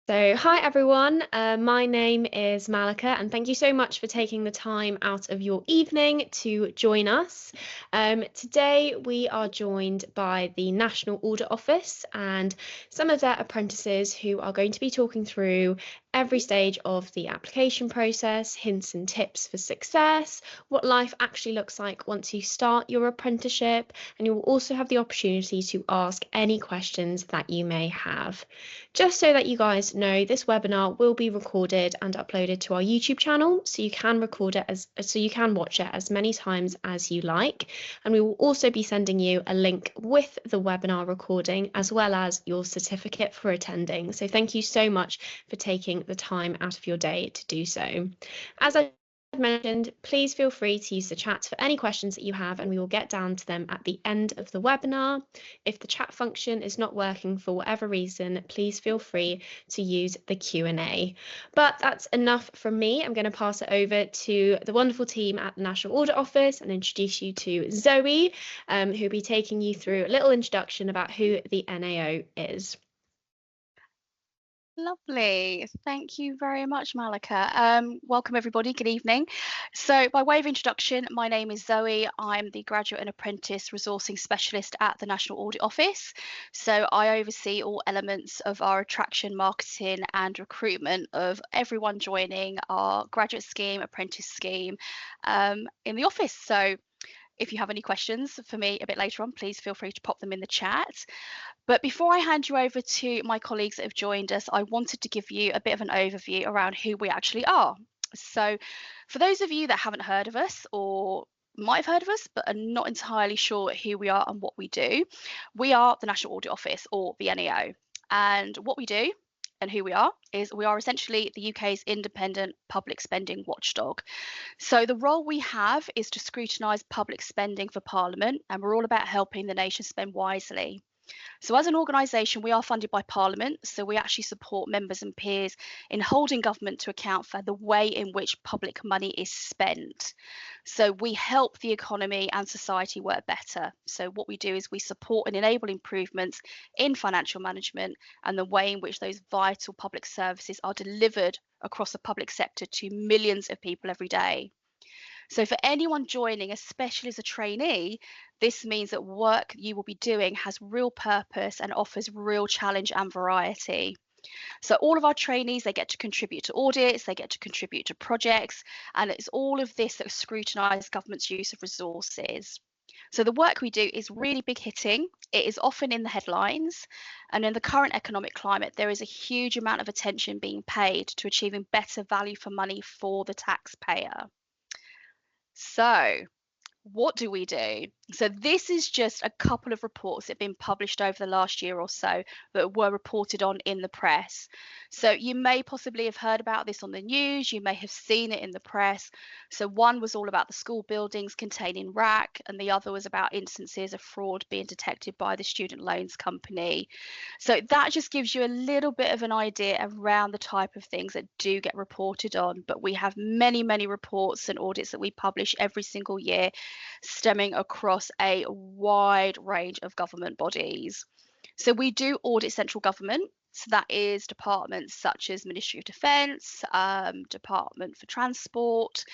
So, hi everyone. My name is Malika, and thank you so much for taking the time out of your evening to join us. Today, we are joined by the National Audit Office and some of their apprentices who are going to be talking through every stage of the application process, hints and tips for success, what life actually looks like once you start your apprenticeship, and you will also have the opportunity to ask any questions that you may have. Just so that you guys know, this webinar will be recorded and uploaded to our YouTube channel, so you can watch it as many times as you like. And we will also be sending you a link with the webinar recording as well as your certificate for attending. So thank you so much for taking the time out of your day to do so. As I mentioned, please feel free to use the chat for any questions that you have, and we will get down to them at the end of the webinar. If the chat function is not working for whatever reason, please feel free to use the Q&A. But that's enough from me. I'm going to pass it over to the wonderful team at the National Audit Office and introduce you to Zoe, who'll be taking you through a little introduction about who the NAO is. Lovely. Thank you very much, Malika. Welcome, everybody. Good evening. So, by way of introduction, my name is Zoe. I'm the Graduate and Apprentice Resourcing Specialist at the National Audit Office. So, I oversee all elements of our attraction, marketing, and recruitment of everyone joining our graduate scheme, apprentice scheme in the office. So, if you have any questions for me a bit later on, please feel free to pop them in the chat. But before I hand you over to my colleagues that have joined us, I wanted to give you a bit of an overview around who we actually are. So, for those of you that haven't heard of us or might have heard of us but are not entirely sure who we are and what we do, we are the National Audit Office, or the NAO. And what we do and who we are is we are essentially the UK's independent public spending watchdog. So the role we have is to scrutinise public spending for Parliament, and we're all about helping the nation spend wisely. So, as an organisation, we are funded by Parliament, so we actually support members and peers in holding government to account for the way in which public money is spent. So, we help the economy and society work better. So, what we do is we support and enable improvements in financial management and the way in which those vital public services are delivered across the public sector to millions of people every day. So for anyone joining, especially as a trainee, this means that work you will be doing has real purpose and offers real challenge and variety. So all of our trainees, they get to contribute to audits, they get to contribute to projects, and it's all of this that scrutinise government's use of resources. So the work we do is really big hitting. It is often in the headlines. And in the current economic climate, there is a huge amount of attention being paid to achieving better value for money for the taxpayer. So, what do we do? So this is just a couple of reports that have been published over the last year or so that were reported on in the press. So you may possibly have heard about this on the news, you may have seen it in the press. So one was all about the school buildings containing RAC, and the other was about instances of fraud being detected by the student loans company. So that just gives you a little bit of an idea around the type of things that do get reported on. But we have many, many reports and audits that we publish every single year, stemming across a wide range of government bodies. So we do audit central government. So that is departments such as Ministry of Defence, Department for Transport.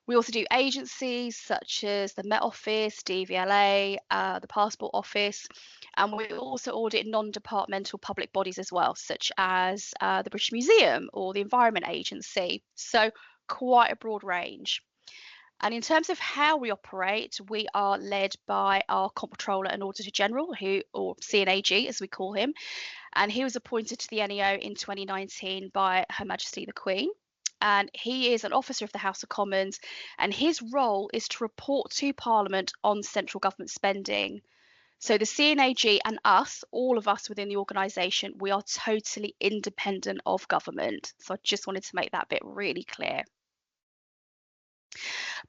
We also do agencies such as the Met Office, DVLA, the Passport Office, and we also audit non-departmental public bodies as well, such as the British Museum or the Environment Agency. So quite a broad range. And in terms of how we operate, we are led by our Comptroller and Auditor General, or CNAG as we call him, and he was appointed to the NEO in 2019 by Her Majesty the Queen. And he is an officer of the House of Commons, and his role is to report to Parliament on central government spending. So the CNAG and us, all of us within the organisation, we are totally independent of government. So I just wanted to make that bit really clear.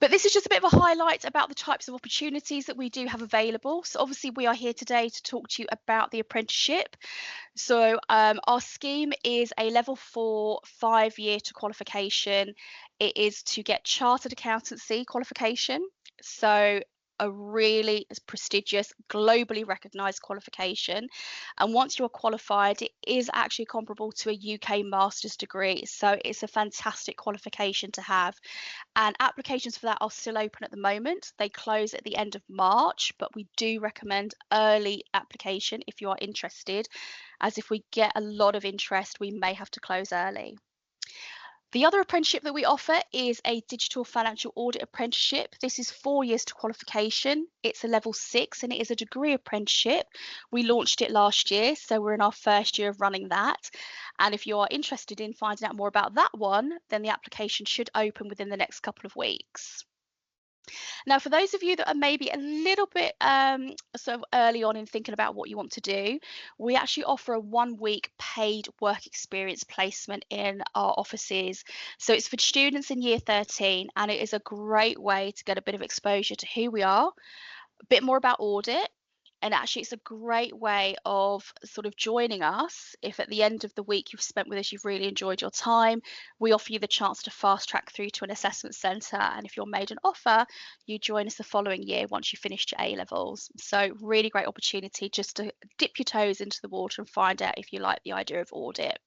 But this is just a bit of a highlight about the types of opportunities that we do have available. So obviously we are here today to talk to you about the apprenticeship. So our scheme is a level 4 5-year to qualification. It is to get chartered accountancy qualification. So a really prestigious, globally recognised qualification. And once you're qualified, it is actually comparable to a UK master's degree. So it's a fantastic qualification to have. And applications for that are still open at the moment. They close at the end of March, but we do recommend early application if you are interested, as if we get a lot of interest, we may have to close early. The other apprenticeship that we offer is a digital financial audit apprenticeship. This is 4 years to qualification. It's a level 6 and it is a degree apprenticeship. We launched it last year, so we're in our first year of running that. And if you are interested in finding out more about that one, then the application should open within the next couple of weeks. Now, for those of you that are maybe a little bit sort of early on in thinking about what you want to do, we actually offer a 1-week paid work experience placement in our offices. So it's for students in year 13, and it is a great way to get a bit of exposure to who we are, a bit more about audit. And actually, it's a great way of sort of joining us. If at the end of the week you've spent with us, you've really enjoyed your time, we offer you the chance to fast track through to an assessment centre. And if you're made an offer, you join us the following year once you've finished your A levels. So, really great opportunity just to dip your toes into the water and find out if you like the idea of audit.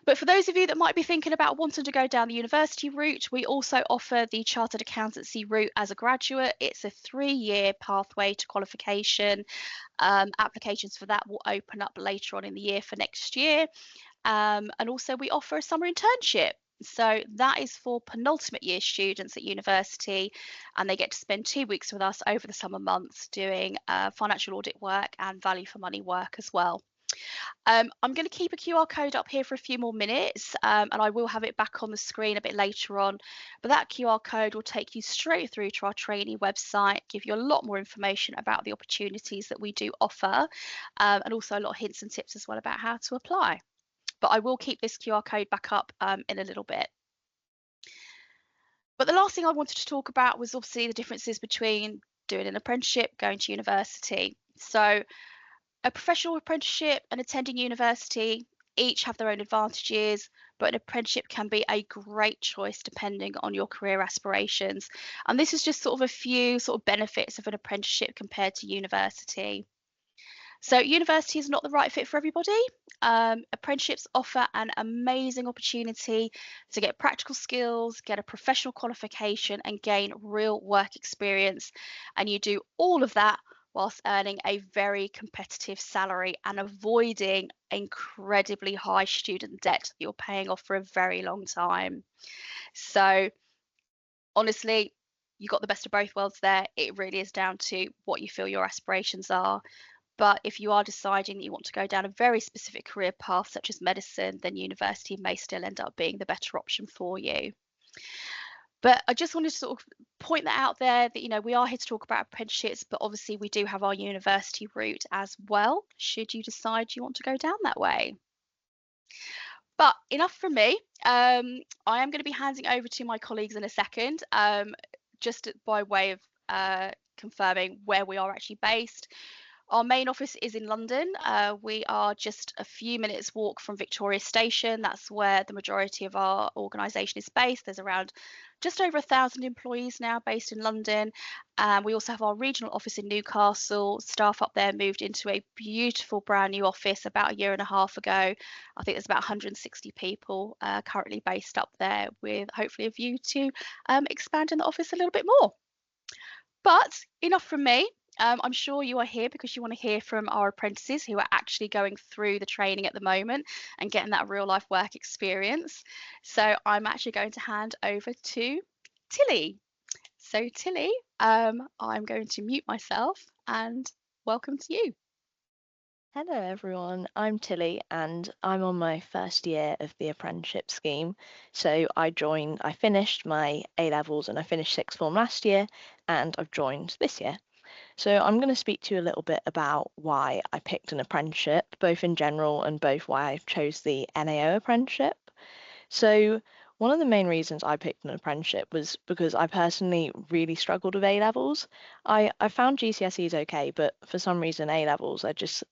But for those of you that might be thinking about wanting to go down the university route, we also offer the Chartered Accountancy route as a graduate. It's a 3-year pathway to qualification. Applications for that will open up later on in the year for next year. And also we offer a summer internship. So that is for penultimate year students at university, and they get to spend 2 weeks with us over the summer months doing financial audit work and value for money work as well. I'm going to keep a QR code up here for a few more minutes, and I will have it back on the screen a bit later on. But that QR code will take you straight through to our trainee website, give you a lot more information about the opportunities that we do offer, and also a lot of hints and tips as well about how to apply. But I will keep this QR code back up in a little bit. But the last thing I wanted to talk about was obviously the differences between doing an apprenticeship, going to university. So a professional apprenticeship and attending university each have their own advantages, but an apprenticeship can be a great choice depending on your career aspirations. And this is just sort of a few sort of benefits of an apprenticeship compared to university. So university is not the right fit for everybody. Apprenticeships offer an amazing opportunity to get practical skills, get a professional qualification, and gain real work experience. And you do all of that whilst earning a very competitive salary and avoiding incredibly high student debt that you're paying off for a very long time. So honestly, you got the best of both worlds there. It really is down to what you feel your aspirations are. But if you are deciding that you want to go down a very specific career path, such as medicine, then university may still end up being the better option for you. But I just wanted to sort of point that out there that, you know, we are here to talk about apprenticeships, but obviously we do have our university route as well, should you decide you want to go down that way. But enough from me. I am going to be handing over to my colleagues in a second, just by way of confirming where we are actually based. Our main office is in London. We are just a few minutes walk from Victoria Station. That's where the majority of our organisation is based. There's around just over 1,000 employees now based in London. We also have our regional office in Newcastle. Staff up there moved into a beautiful brand new office about a year and a half ago. I think there's about 160 people currently based up there, with hopefully a view to expanding the office a little bit more. But enough from me. I'm sure you are here because you want to hear from our apprentices who are actually going through the training at the moment and getting that real life work experience. So I'm actually going to hand over to Tilly. So Tilly, I'm going to mute myself and welcome to you. Hello everyone, I'm Tilly and I'm on my first year of the apprenticeship scheme. So I finished my A levels and I finished sixth form last year and I've joined this year. So I'm going to speak to you a little bit about why I picked an apprenticeship, both in general and both why I chose the NAO apprenticeship. So one of the main reasons I picked an apprenticeship was because I personally really struggled with A levels. I found GCSEs okay, but for some reason A levels I just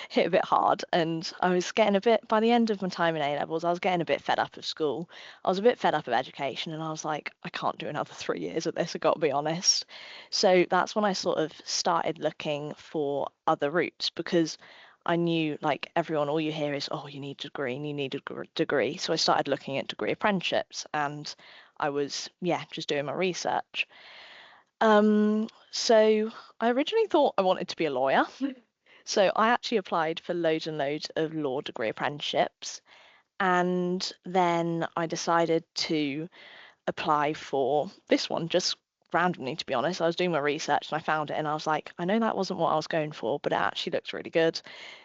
hit a bit hard, and I was getting a bit, by the end of my time in A levels, I was getting a bit fed up of school. I was a bit fed up of education, and I was like, I can't do another 3 years of this, I've got to be honest. So that's when I sort of started looking for other routes, because I knew, like everyone, all you hear is, oh, you need a degree and you need a degree. So I started looking at degree apprenticeships, and I was, yeah, just doing my research. So I originally thought I wanted to be a lawyer. So I actually applied for loads and loads of law degree apprenticeships. And then I decided to apply for this one just randomly, to be honest. I was doing my research and I found it and I was like, I know that wasn't what I was going for, but it actually looks really good.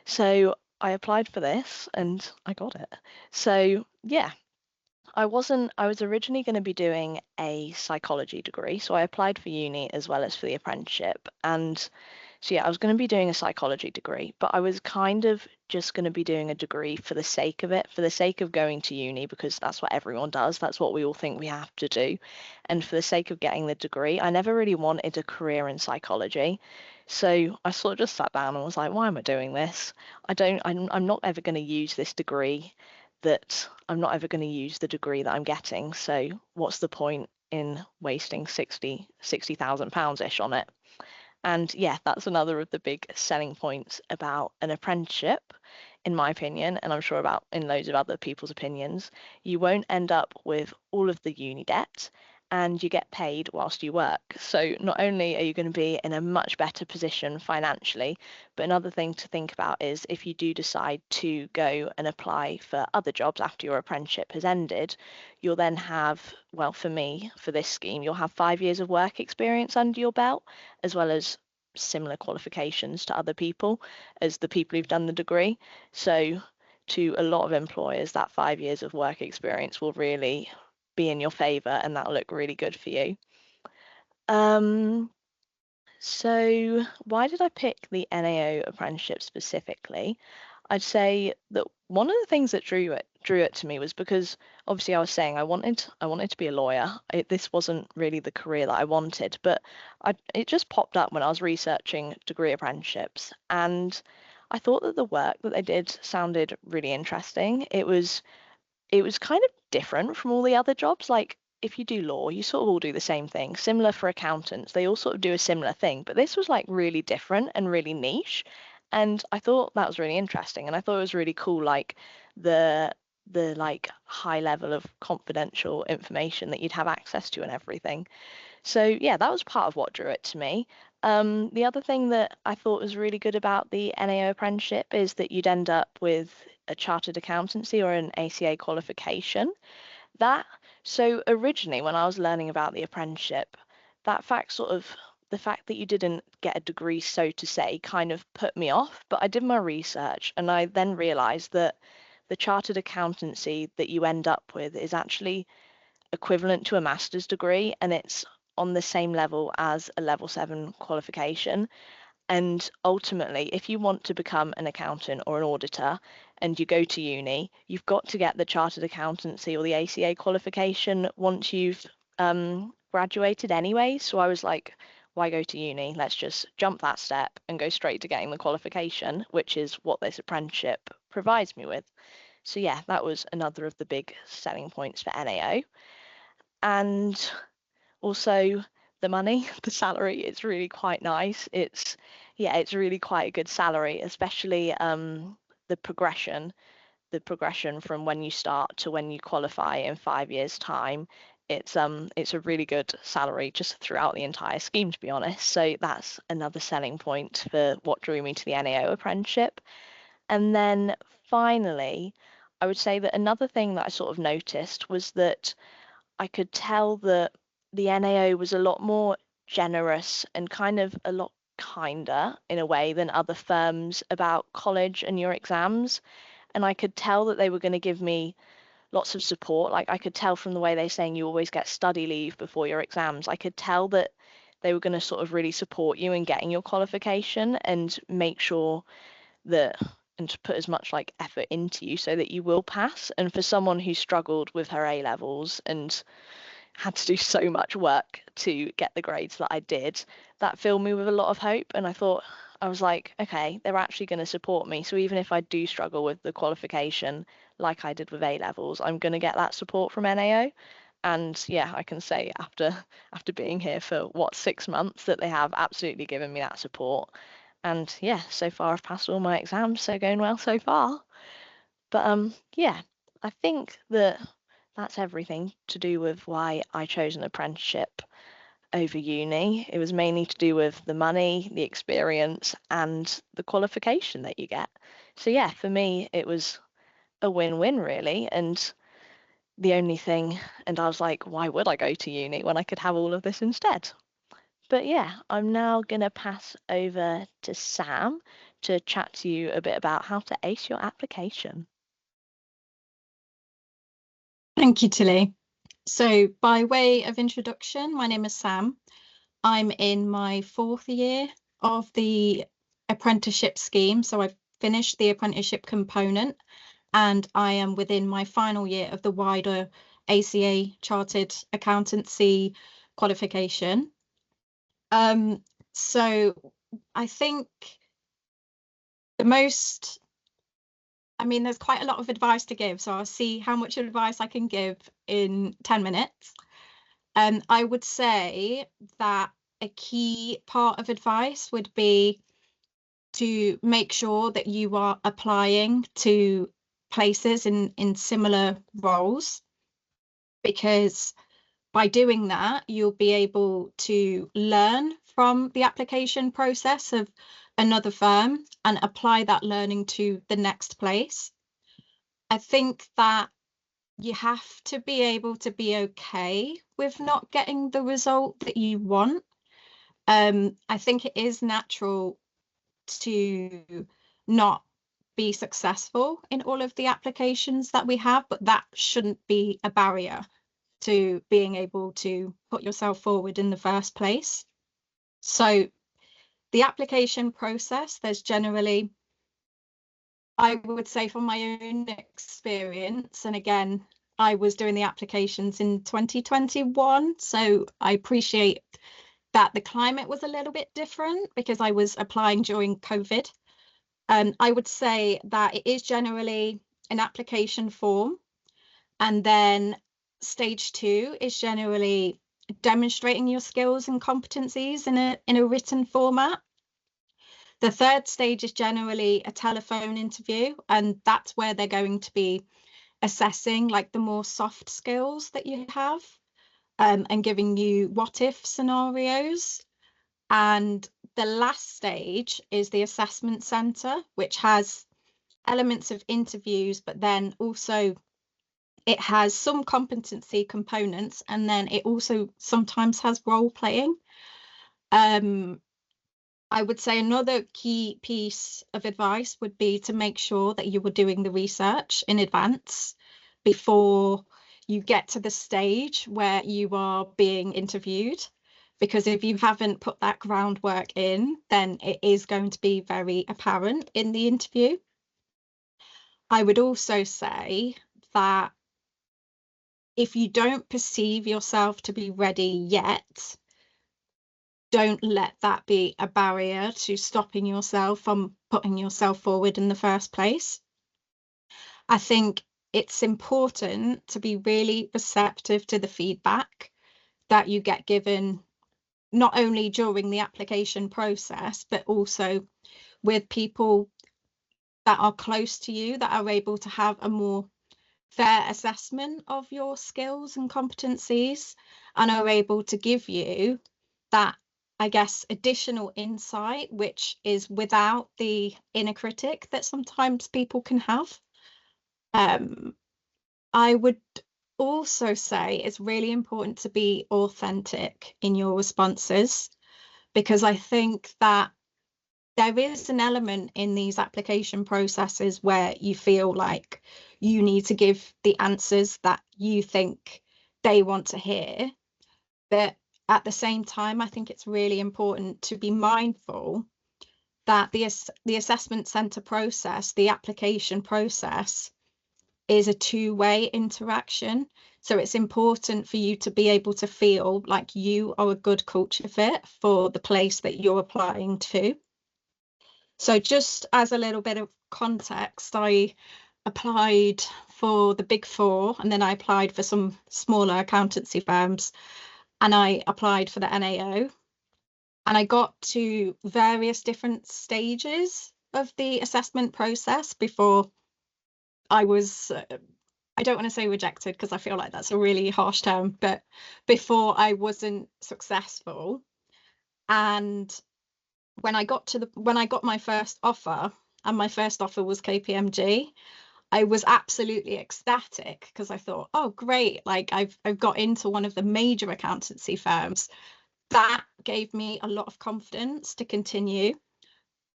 So I applied for this and I got it. So yeah, I was originally going to be doing a psychology degree. So I applied for uni as well as for the apprenticeship. And so yeah, I was going to be doing a psychology degree, but I was kind of just going to be doing a degree for the sake of it, for the sake of going to uni, because that's what everyone does. That's what we all think we have to do. And for the sake of getting the degree, I never really wanted a career in psychology. So I sort of just sat down and was like, why am I doing this? I'm not ever going to use this degree I'm not ever going to use the degree that I'm getting. So what's the point in wasting £60,000-ish on it? And yeah, that's another of the big selling points about an apprenticeship, in my opinion, and I'm sure about in loads of other people's opinions. You won't end up with all of the uni debt, and you get paid whilst you work. So not only are you going to be in a much better position financially, but another thing to think about is if you do decide to go and apply for other jobs after your apprenticeship has ended, you'll then have, well, for me, for this scheme, you'll have 5 years of work experience under your belt, as well as similar qualifications to other people as the people who've done the degree. So to a lot of employers, that 5 years of work experience will really be in your favour and that'll look really good for you. So why did I pick the NAO apprenticeship specifically? I'd say that one of the things that drew it to me was because obviously I was saying I wanted to be a lawyer. This wasn't really the career that I wanted, but it just popped up when I was researching degree apprenticeships, and I thought that the work that they did sounded really interesting. It was kind of different from all the other jobs. Like if you do law, you sort of all do the same thing. Similar for accountants, they all sort of do a similar thing, but this was like really different and really niche. And I thought that was really interesting. And I thought it was really cool, like the like high level of confidential information that you'd have access to and everything. So yeah, that was part of what drew it to me. The other thing that I thought was really good about the NAO apprenticeship is that you'd end up with a chartered accountancy or an ACA qualification. That so originally when I was learning about the apprenticeship, that fact sort of the fact that you didn't get a degree, so to say, kind of put me off. But I did my research and I then realised that the chartered accountancy that you end up with is actually equivalent to a master's degree, and it's on the same level as a level 7 qualification. And ultimately, if you want to become an accountant or an auditor and you go to uni, you've got to get the chartered accountancy or the ACA qualification once you've graduated anyway. So I was like, why go to uni? Let's just jump that step and go straight to getting the qualification, which is what this apprenticeship provides me with. So yeah, that was another of the big selling points for NAO. And also the money, the salary, it's really quite nice. It's really quite a good salary, especially the progression from when you start to when you qualify in 5 years' time. It's a really good salary just throughout the entire scheme, to be honest. So that's another selling point for what drew me to the NAO apprenticeship. And then finally, I would say that another thing that I sort of noticed was that I could tell that the NAO was a lot more generous and kind of a lot kinder in a way than other firms about college and your exams. And I could tell that they were going to give me lots of support. Like I could tell from the way they're saying you always get study leave before your exams. I could tell that they were going to sort of really support you in getting your qualification and make sure that and to put as much like effort into you so that you will pass. And for someone who struggled with her A levels and had to do so much work to get the grades that I did, that filled me with a lot of hope. And I was like, okay, they're actually going to support me. So even if I do struggle with the qualification like I did with A levels, I'm going to get that support from NAO. And yeah, I can say after being here for 6 months that they have absolutely given me that support. And yeah, so far I've passed all my exams, so going well so far. But yeah, I think that that's everything to do with why I chose an apprenticeship over uni. It was mainly to do with the money, the experience, and the qualification that you get. So yeah, for me, it was a win-win really. And the only thing, and I was like, why would I go to uni when I could have all of this instead? But yeah, I'm now going to pass over to Sam to chat to you a bit about how to ace your application. Thank you, Tilly. So by way of introduction, my name is Sam. I'm in my 4th year of the apprenticeship scheme. So I've finished the apprenticeship component and I am within my final year of the wider ACA Chartered Accountancy qualification. So I think there's quite a lot of advice to give, so I'll see how much advice I can give in 10 minutes. I would say that a key part of advice would be to make sure that you are applying to places in similar roles, because by doing that, you'll be able to learn from the application process of another firm and apply that learning to the next place. I think that you have to be able to be okay with not getting the result that you want. I think it is natural to not be successful in all of the applications that we have, but that shouldn't be a barrier to being able to put yourself forward in the first place. So the application process, there's generally, I would say from my own experience, and again, I was doing the applications in 2021, so I appreciate that the climate was a little bit different because I was applying during COVID. I would say that it is generally an application form, and then stage 2 is generally demonstrating your skills and competencies in a written format. The third stage is generally a telephone interview, and that's where they're going to be assessing like the more soft skills that you have, and giving you what if scenarios. And the last stage is the assessment centre, which has elements of interviews, but then also it has some competency components, and then it also sometimes has role playing. I would say another key piece of advice would be to make sure that you were doing the research in advance before you get to the stage where you are being interviewed, because if you haven't put that groundwork in, then it is going to be very apparent in the interview. I would also say that if you don't perceive yourself to be ready yet, don't let that be a barrier to stopping yourself from putting yourself forward in the first place. I think it's important to be really receptive to the feedback that you get given, not only during the application process, but also with people that are close to you, that are able to have a more fair assessment of your skills and competencies and are able to give you that, I guess, additional insight, which is without the inner critic that sometimes people can have. I would also say it's really important to be authentic in your responses, because I think that there is an element in these application processes where you feel like you need to give the answers that you think they want to hear. But at the same time, I think it's really important to be mindful that the assessment centre process, the application process, is a two-way interaction. So it's important for you to be able to feel like you are a good culture fit for the place that you're applying to. So just as a little bit of context, I applied for the Big Four, and then I applied for some smaller accountancy firms, and I applied for the NAO. And I got to various different stages of the assessment process before I was, I don't want to say rejected because I feel like that's a really harsh term, but before I wasn't successful. And when I got my first offer, and my first offer was KPMG, I was absolutely ecstatic because I thought, oh, great, like I've got into one of the major accountancy firms. That gave me a lot of confidence to continue.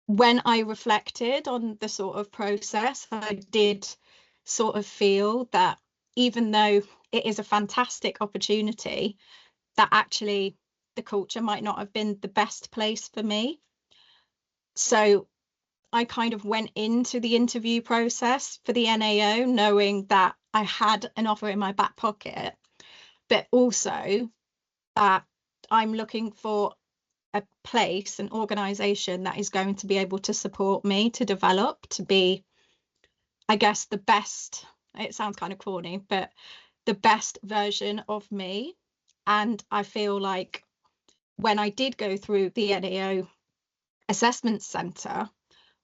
When I reflected on the sort of process, I did sort of feel that even though it is a fantastic opportunity, that actually the culture might not have been the best place for me. So I kind of went into the interview process for the NAO knowing that I had an offer in my back pocket, but also that I'm looking for a place, an organisation that is going to be able to support me to develop, to be, I guess, the best, it sounds kind of corny, but the best version of me. And I feel like when I did go through the NAO assessment centre,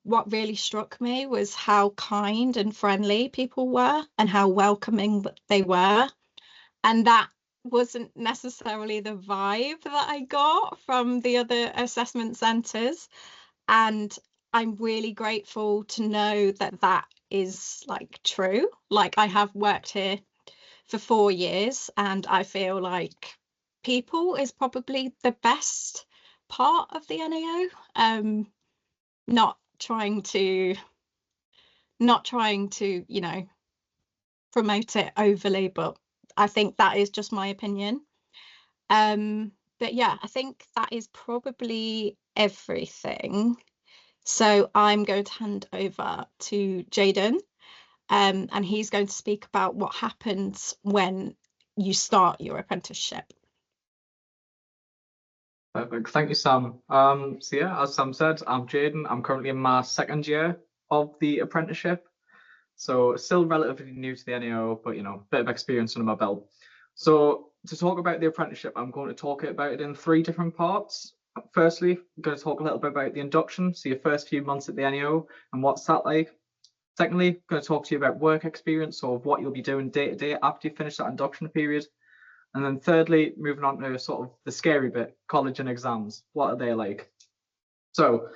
what really struck me was how kind and friendly people were and how welcoming they were. And that wasn't necessarily the vibe that I got from the other assessment centres. And I'm really grateful to know that that is like true. Like I have worked here for 4 years and I feel like people is probably the best part of the NAO. Not trying to, you know, promote it overly, but I think that is just my opinion. But yeah, I think that is probably everything. So I'm going to hand over to Jaden, and he's going to speak about what happens when you start your apprenticeship. Perfect. Thank you, Sam. So yeah, as Sam said, I'm Jaden. I'm currently in my 2nd year of the apprenticeship. So still relatively new to the NAO, but you know, a bit of experience under my belt. So to talk about the apprenticeship, I'm going to talk about it in 3 different parts. Firstly, I'm going to talk a little bit about the induction, so your first few months at the NAO and what's that like. Secondly, I'm going to talk to you about work experience, so what you'll be doing day to day after you finish that induction period. And then thirdly, moving on to sort of the scary bit, college and exams. What are they like? So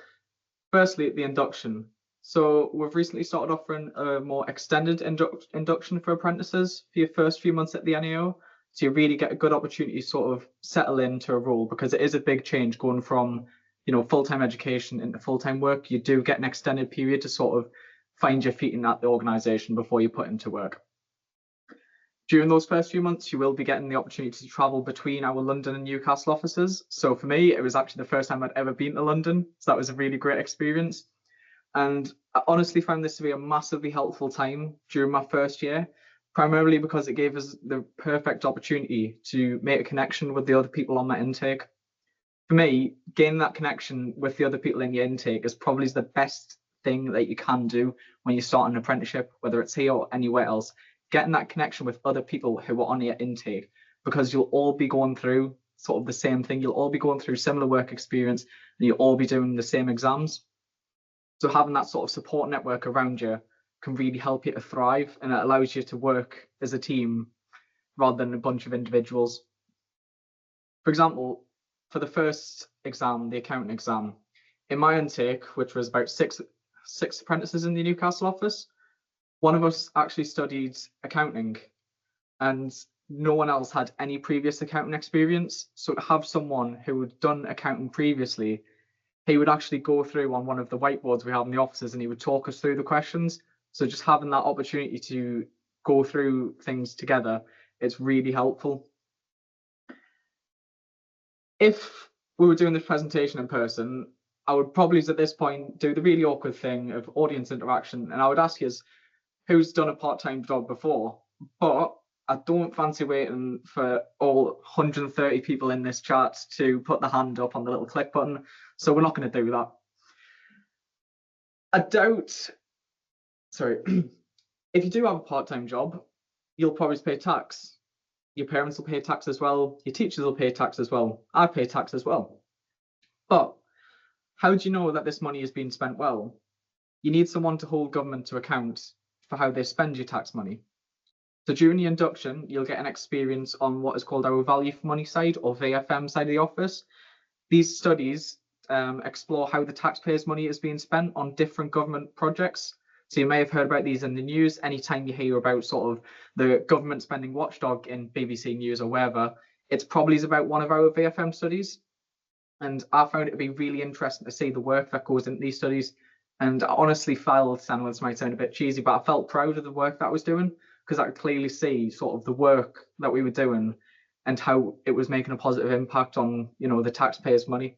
firstly, the induction. So we've recently started offering a more extended induction for apprentices for your first few months at the NAO. So you really get a good opportunity to sort of settle into a role, because it is a big change going from, you know, full-time education into full-time work. You do get an extended period to sort of find your feet in the organisation before you put into work. During those first few months, you will be getting the opportunity to travel between our London and Newcastle offices. So for me, it was actually the first time I'd ever been to London. So that was a really great experience. And I honestly found this to be a massively helpful time during my first year, primarily because it gave us the perfect opportunity to make a connection with the other people on my intake. For me, gaining that connection with the other people in your intake is probably the best thing that you can do when you start an apprenticeship, whether it's here or anywhere else. Getting that connection with other people who are on your intake, because you'll all be going through sort of the same thing. You'll all be going through similar work experience and you'll all be doing the same exams. So having that sort of support network around you can really help you to thrive, and it allows you to work as a team rather than a bunch of individuals. For example, for the first exam, the accounting exam, in my intake, which was about six apprentices in the Newcastle office, one of us actually studied accounting and no one else had any previous accounting experience. So to have someone who had done accounting previously, he would actually go through on one of the whiteboards we have in the offices and he would talk us through the questions. So just having that opportunity to go through things together, it's really helpful. If we were doing this presentation in person, I would probably at this point do the really awkward thing of audience interaction, and I would ask you who's done a part-time job before, but I don't fancy waiting for all 130 people in this chat to put the hand up on the little click button, so we're not going to do that. If you do have a part-time job, you'll probably pay tax. Your parents will pay tax as well. Your teachers will pay tax as well. I pay tax as well. But how do you know that this money is being spent well? You need someone to hold government to account for how they spend your tax money. So during the induction, you'll get an experience on what is called our value for money side, or VFM side of the office. These studies explore how the taxpayers' money is being spent on different government projects. So you may have heard about these in the news. Anytime you hear about sort of the government spending watchdog in BBC News or wherever, it's probably about one of our VFM studies. And I found it to be really interesting to see the work that goes into these studies. And I honestly felt, and this might sound a bit cheesy, but I felt proud of the work that I was doing, because I could clearly see sort of the work that we were doing and how it was making a positive impact on, you know, the taxpayers' money.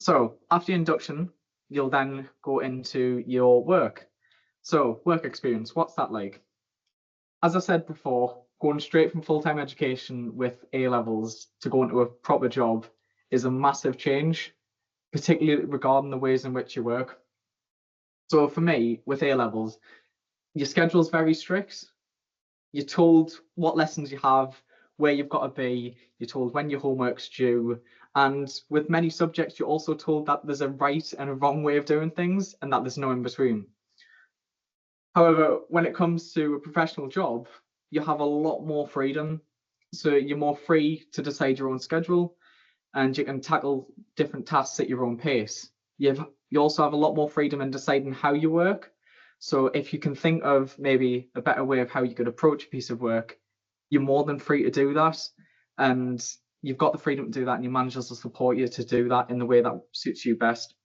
So after your induction, you'll then go into your work. So work experience, what's that like? As I said before, going straight from full-time education with A-levels to go into a proper job is a massive change, particularly regarding the ways in which you work. So for me, with A-levels, your schedule's very strict. You're told what lessons you have, where you've got to be, you're told when your homework's due, and with many subjects, you're also told that there's a right and a wrong way of doing things, and that there's no in between. However, when it comes to a professional job, you have a lot more freedom. So you're more free to decide your own schedule, and you can tackle different tasks at your own pace. You also have a lot more freedom in deciding how you work. So if you can think of maybe a better way of how you could approach a piece of work, you're more than free to do that. And you've got the freedom to do that, and your managers will support you to do that in the way that suits you best.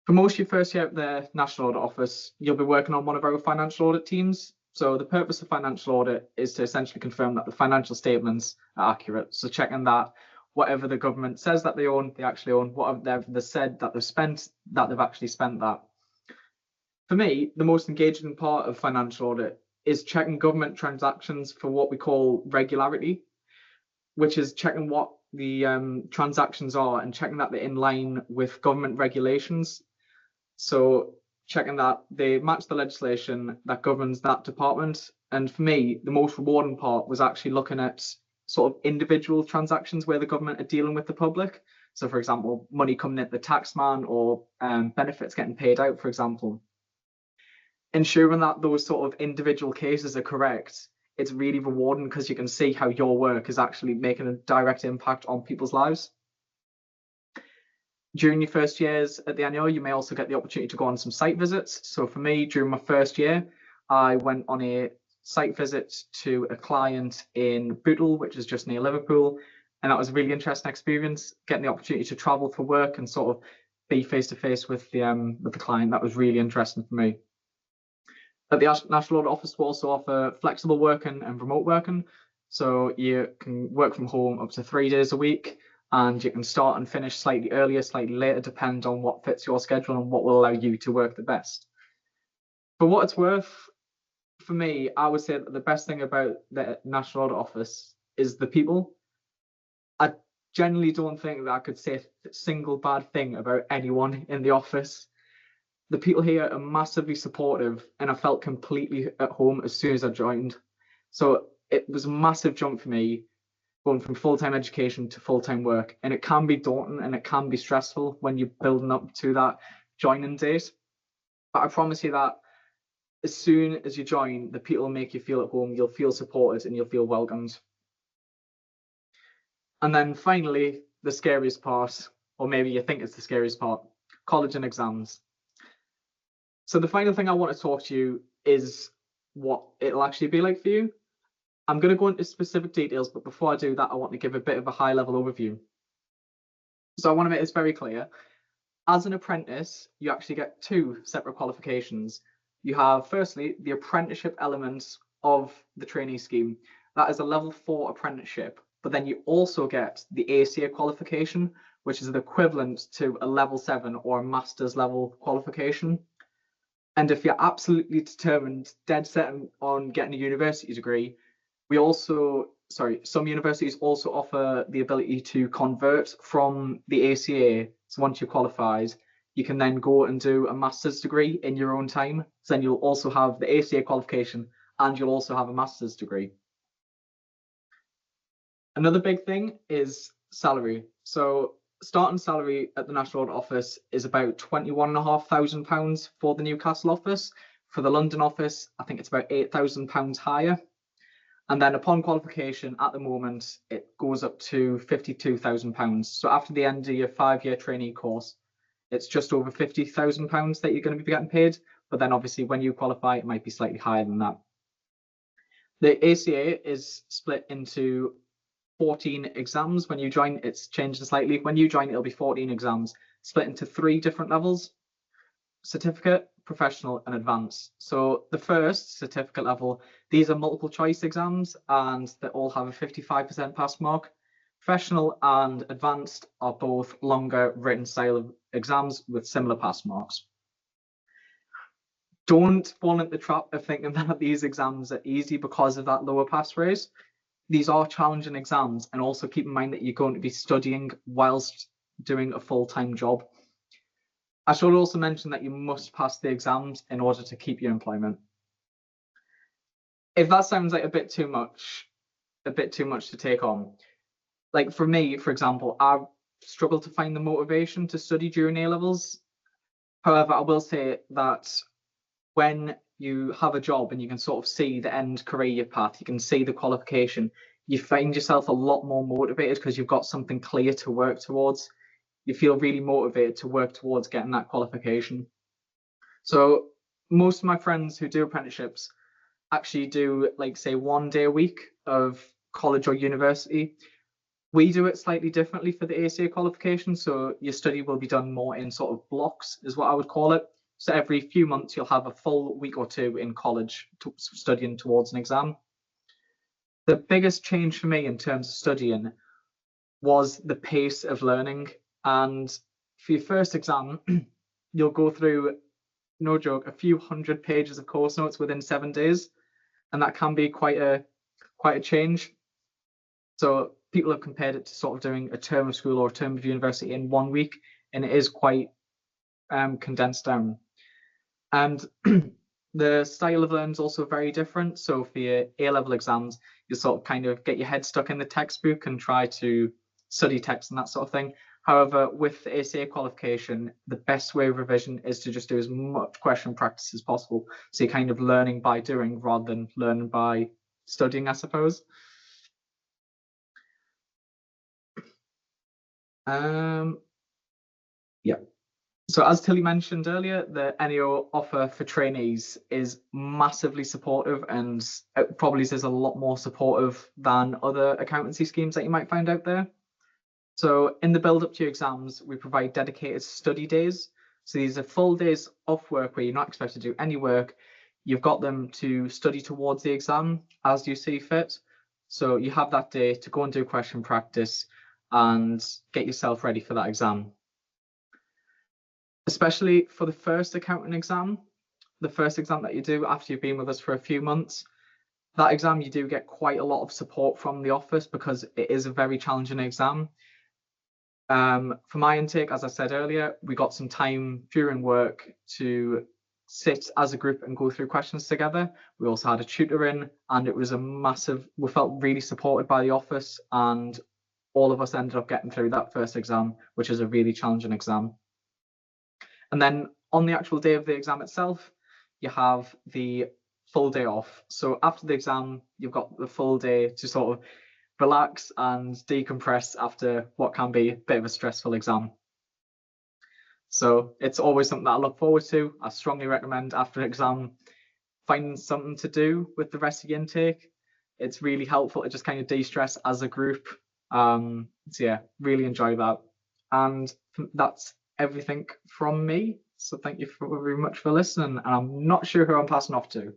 For most of your first year at the National Audit Office, you'll be working on one of our financial audit teams. So the purpose of financial audit is to essentially confirm that the financial statements are accurate. So checking that whatever the government says that they own, they actually own. Whatever they've said that they've spent, that they've actually spent that. For me, the most engaging part of financial audit is checking government transactions for what we call regularity, which is checking what the transactions are and checking that they're in line with government regulations. So checking that they match the legislation that governs that department. And for me, the most rewarding part was actually looking at sort of individual transactions where the government are dealing with the public. So for example, money coming in the tax man, or benefits getting paid out, for example. Ensuring that those sort of individual cases are correct, it's really rewarding because you can see how your work is actually making a direct impact on people's lives. During your first years at the NAO, you may also get the opportunity to go on some site visits. So for me, during my first year, I went on a site visit to a client in Bootle, which is just near Liverpool. And that was a really interesting experience, getting the opportunity to travel for work and sort of be face-to-face with the client. That was really interesting for me. At the National Audit Office, we also offer flexible working and remote working. So you can work from home up to 3 days a week, and you can start and finish slightly earlier, slightly later, depending on what fits your schedule and what will allow you to work the best. For what it's worth, for me, I would say that the best thing about the National Audit Office is the people. I generally don't think that I could say a single bad thing about anyone in the office. The people here are massively supportive, and I felt completely at home as soon as I joined. So it was a massive jump for me going from full-time education to full-time work. And it can be daunting and it can be stressful when you're building up to that joining date. But I promise you that as soon as you join, the people will make you feel at home, you'll feel supported and you'll feel welcomed. And then finally, the scariest part, or maybe you think it's the scariest part, college and exams. So the final thing I want to talk to you is what it'll actually be like for you. I'm going to go into specific details, but before I do that, I want to give a bit of a high-level overview. So I want to make this very clear. As an apprentice, you actually get 2 separate qualifications. You have, firstly, the apprenticeship element of the trainee scheme. That is a level 4 apprenticeship, but then you also get the ACA qualification, which is the equivalent to a level 7 or a master's level qualification. And if you're absolutely determined, dead set on getting a university degree, some universities also offer the ability to convert from the ACA. So once you're qualified, you can then go and do a master's degree in your own time. So then you'll also have the ACA qualification and you'll also have a master's degree. Another big thing is salary. So starting salary at the National Audit Office is about £21,500 for the Newcastle office. For the London office, I think it's about £8,000 higher. And then upon qualification, at the moment, it goes up to £52,000. So after the end of your 5-year trainee course, it's just over £50,000 that you're going to be getting paid. But then obviously when you qualify, it might be slightly higher than that. The ACA is split into 14 exams. When you join, it's changed slightly. When you join, it'll be 14 exams split into 3 different levels: certificate, professional, and advanced. So the first, certificate level, these are multiple choice exams and they all have a 55% pass mark. Professional and advanced are both longer written style of exams with similar pass marks. Don't fall into the trap of thinking that these exams are easy because of that lower pass rate. These are challenging exams, and also keep in mind that you're going to be studying whilst doing a full-time job. I should also mention that you must pass the exams in order to keep your employment. If that sounds like a bit too much to take on, like for me, for example, I struggled to find the motivation to study during A-levels. However, I will say that when you have a job and you can sort of see the end career path, you can see the qualification, you find yourself a lot more motivated because you've got something clear to work towards. You feel really motivated to work towards getting that qualification. So most of my friends who do apprenticeships actually do, like, say, 1 day a week of college or university. We do it slightly differently for the ACA qualification. So your study will be done more in sort of blocks, is what I would call it. So every few months, you'll have a full week or 2 in college studying towards an exam. The biggest change for me in terms of studying was the pace of learning. And for your first exam, you'll go through, no joke, a few hundred pages of course notes within 7 days. And that can be quite a change. So people have compared it to sort of doing a term of school or a term of university in 1 week, and it is quite condensed down. And the style of learning is also very different. So for your A-level exams, you sort of kind of get your head stuck in the textbook and try to study text and that sort of thing. However, with the ACA qualification, the best way of revision is to just do as much question practice as possible. So you're kind of learning by doing rather than learning by studying, I suppose. Yeah. So as Tilly mentioned earlier, the NAO offer for trainees is massively supportive, and it probably is a lot more supportive than other accountancy schemes that you might find out there. So in the build up to your exams, we provide dedicated study days. So these are full days off work where you're not expected to do any work. You've got them to study towards the exam as you see fit. So you have that day to go and do question practice and get yourself ready for that exam. Especially for the first accounting exam, the first exam that you do after you've been with us for a few months, that exam you do get quite a lot of support from the office because it is a very challenging exam. For my intake, as I said earlier, we got some time during work to sit as a group and go through questions together. We also had a tutor in, and it was we felt really supported by the office, and all of us ended up getting through that first exam, which is a really challenging exam. And then on the actual day of the exam itself, you have the full day off. So after the exam, you've got the full day to sort of relax and decompress after what can be a bit of a stressful exam. So it's always something that I look forward to. I strongly recommend after an exam, finding something to do with the rest of your intake. It's really helpful to just kind of de-stress as a group. So yeah, really enjoy that. And that's everything from me. So thank you very much for listening. And I'm not sure who I'm passing off to.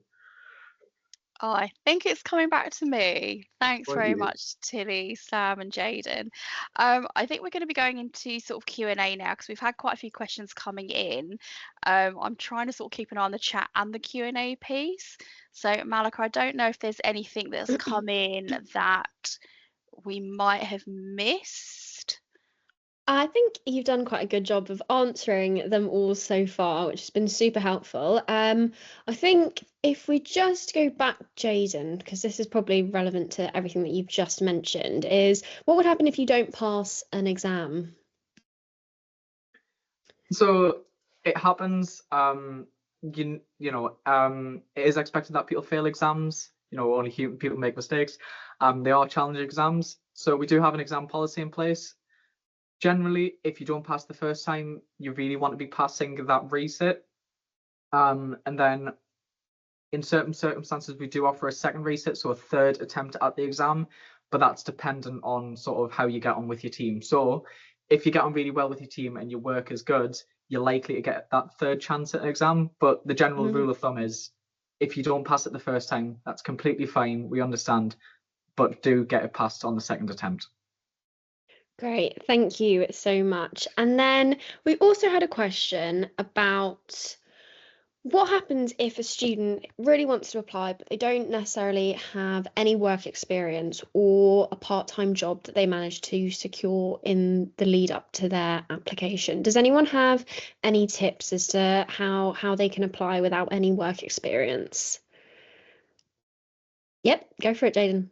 Oh, I think it's coming back to me. Thanks What very you? much, Tilly, Sam, and Jaden. I think we're going to be going into sort of Q&A now because we've had quite a few questions coming in. I'm trying to sort of keep an eye on the chat and the Q&A piece. So, Malika, I don't know if there's anything that's come in that we might have missed. I think you've done quite a good job of answering them all so far, which has been super helpful. I think if we just go back, Jaden, because this is probably relevant to everything that you've just mentioned, is what would happen if you don't pass an exam? So it happens. It is expected that people fail exams. Only human people make mistakes. They are challenging exams. So we do have an exam policy in place. Generally, if you don't pass the first time, you really want to be passing that resit. And then in certain circumstances, we do offer a second resit, so a third attempt at the exam, but that's dependent on sort of how you get on with your team. So if you get on really well with your team and your work is good, you're likely to get that third chance at an exam. But the general rule of thumb is if you don't pass it the first time, that's completely fine. We understand, but do get it passed on the second attempt. Great, thank you so much. And then we also had a question about what happens if a student really wants to apply, but they don't necessarily have any work experience or a part-time job that they managed to secure in the lead up to their application? Does anyone have any tips as to how they can apply without any work experience? Yep, go for it, Jaden.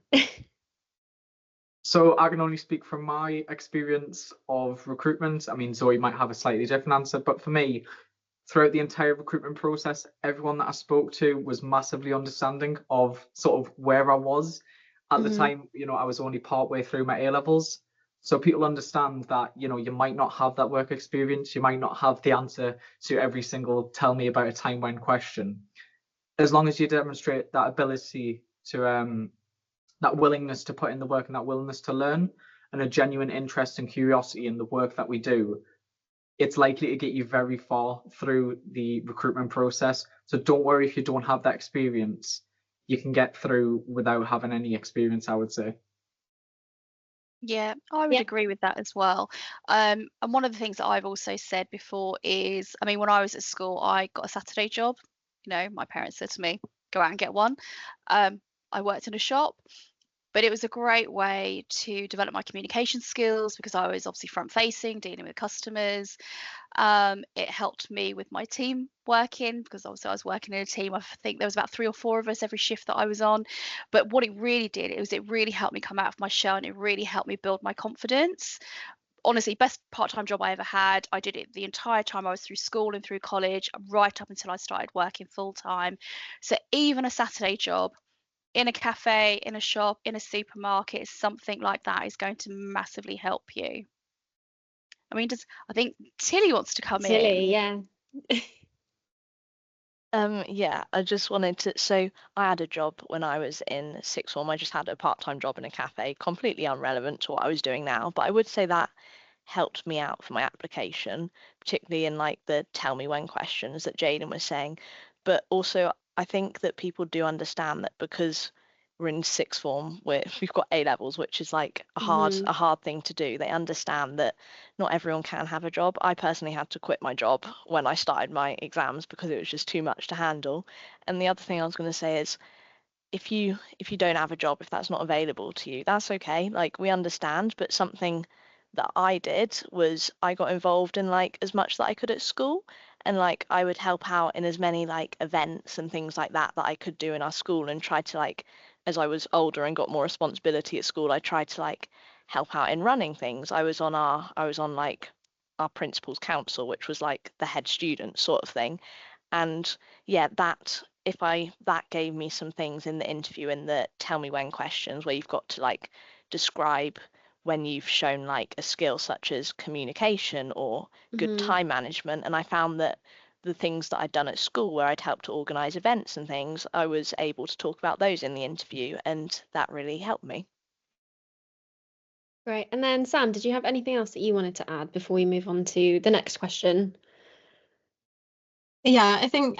So I can only speak from my experience of recruitment. I mean, Zoe might have a slightly different answer, but for me, throughout the entire recruitment process, everyone that I spoke to was massively understanding of sort of where I was. At the time, I was only partway through my A levels. So people understand that, you might not have that work experience. You might not have the answer to every single tell me about a time when question. As long as you demonstrate that ability to that willingness to put in the work and that willingness to learn and a genuine interest and curiosity in the work that we do, it's likely to get you very far through the recruitment process. So don't worry if you don't have that experience. You can get through without having any experience, I would say. Yeah, I would agree with that as well. And one of the things that I've also said before is, I mean, when I was at school, I got a Saturday job. My parents said to me, go out and get one. I worked in a shop, but it was a great way to develop my communication skills because I was obviously front facing, dealing with customers. It helped me with my team working because obviously I was working in a team. I think there was about 3 or 4 of us every shift that I was on. But what it really did was it really helped me come out of my shell and it really helped me build my confidence. Honestly, best part-time job I ever had. I did it the entire time I was through school and through college, right up until I started working full-time. So even a Saturday job in a cafe, in a shop, in a supermarket, something like that is going to massively help you. I think Tilly wants to come in. Tilly, yeah. Yeah, I just wanted to, so I had a job when I was in sixth form. I just had a part-time job in a cafe, completely irrelevant to what I was doing now, but I would say that helped me out for my application, particularly in like the tell me when questions that Jaden was saying. But also I think that people do understand that because we're in sixth form, we've got A levels, which is like a hard thing to do. They understand that not everyone can have a job. I personally had to quit my job when I started my exams because it was just too much to handle. And the other thing I was going to say is if you don't have a job, if that's not available to you, that's okay. Like we understand, but something that I did was I got involved in like as much that I could at school, and like I would help out in as many like events and things like that that I could do in our school, and try to like, as I was older and got more responsibility at school, I tried to like help out in running things. I was on like our principal's council, which was like the head student sort of thing. And yeah, that gave me some things in the interview in the tell me when questions where you've got to like describe when you've shown like a skill such as communication or good time management. And I found that the things that I'd done at school where I'd helped to organise events and things, I was able to talk about those in the interview, and that really helped me. Great. And then Sam, did you have anything else that you wanted to add before we move on to the next question? Yeah, I think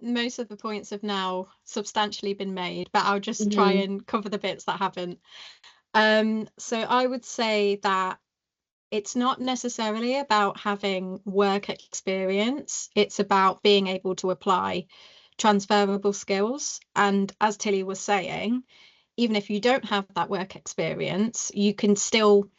most of the points have now substantially been made, but I'll just try and cover the bits that haven't. So I would say that it's not necessarily about having work experience. It's about being able to apply transferable skills. And as Tilly was saying, even if you don't have that work experience, you can still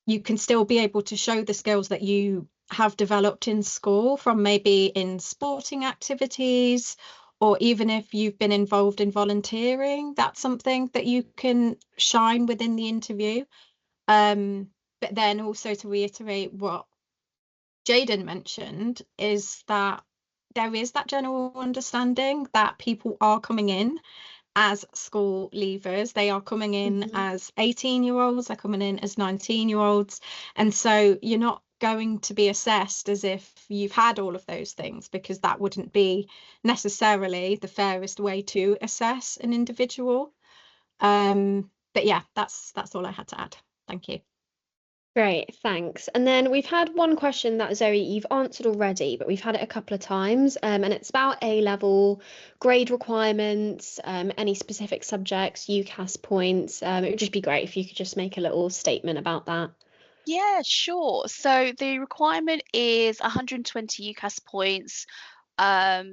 be able to show the skills that you have developed in school, from maybe in sporting activities, or even if you've been involved in volunteering, that's something that you can shine within the interview. But then also, to reiterate what Jaden mentioned, is that there is that general understanding that people are coming in as school leavers. They are coming in as 18-year-olds, they're coming in as 19-year-olds. And so you're not going to be assessed as if you've had all of those things, because that wouldn't be necessarily the fairest way to assess an individual. But yeah, that's all I had to add. Thank you. Great, thanks. And then we've had one question that, Zoe, you've answered already, but we've had it a couple of times, and it's about A-level grade requirements, any specific subjects, UCAS points. It would just be great if you could just make a little statement about that. Yeah, sure. So the requirement is 120 UCAS points at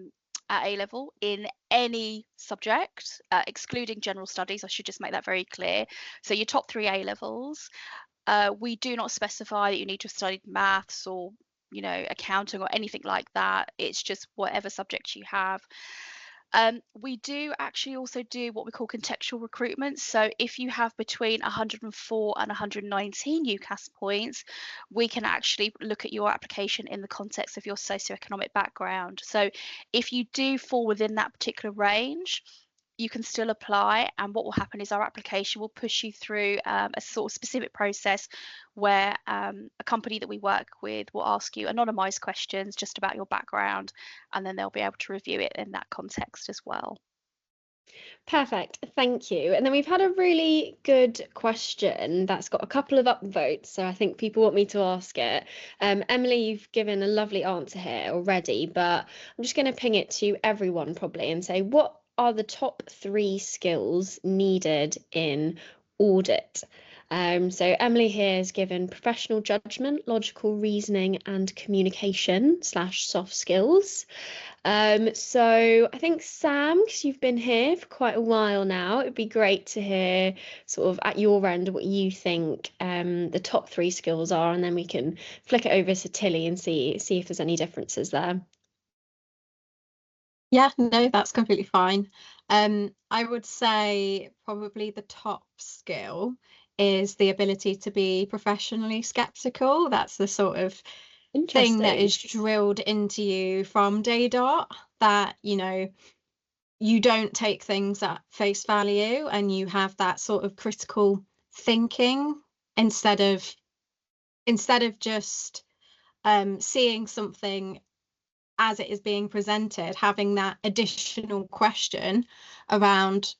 A-level in any subject, excluding general studies. I should just make that very clear. So your top 3 A-levels. We do not specify that you need to have studied maths or, accounting or anything like that. It's just whatever subject you have. We do actually also do what we call contextual recruitment. So if you have between 104 and 119 UCAS points, we can actually look at your application in the context of your socioeconomic background. So if you do fall within that particular range, you can still apply, and what will happen is our application will push you through a sort of specific process where a company that we work with will ask you anonymized questions just about your background, and then they'll be able to review it in that context as well. Perfect, thank you. And then we've had a really good question that's got a couple of upvotes, so I think people want me to ask it. Emily, you've given a lovely answer here already, but I'm just going to ping it to everyone probably and say, what are the top 3 skills needed in audit? So Emily here has given professional judgment, logical reasoning, and communication / soft skills. So I think Sam, because you've been here for quite a while now, it'd be great to hear sort of at your end what you think the top 3 skills are, and then we can flick it over to Tilly and see if there's any differences there. Yeah, no, that's completely fine. I would say probably the top skill is the ability to be professionally skeptical. That's the sort of thing that is drilled into you from day dot, that you don't take things at face value, and you have that sort of critical thinking instead of just seeing something as it is being presented, having that additional question around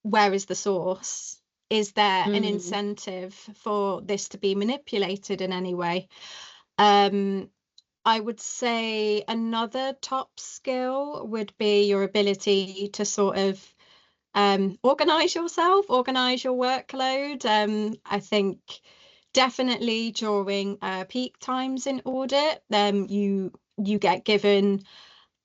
where is the source? Is there an incentive for this to be manipulated in any way? I would say another top skill would be your ability to sort of organize yourself, organize your workload. I think definitely during peak times in audit, you get given,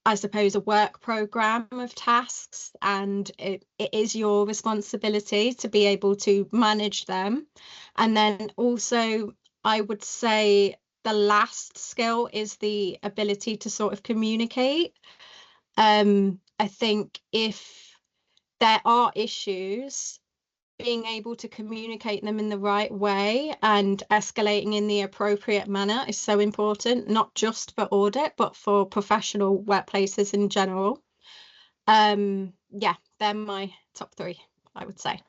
I suppose, a work program of tasks, and it is your responsibility to be able to manage them. And then also, I would say the last skill is the ability to sort of communicate. I think if there are issues, being able to communicate them in the right way and escalating in the appropriate manner is so important, not just for audit, but for professional workplaces in general. Yeah, they're my top 3, I would say.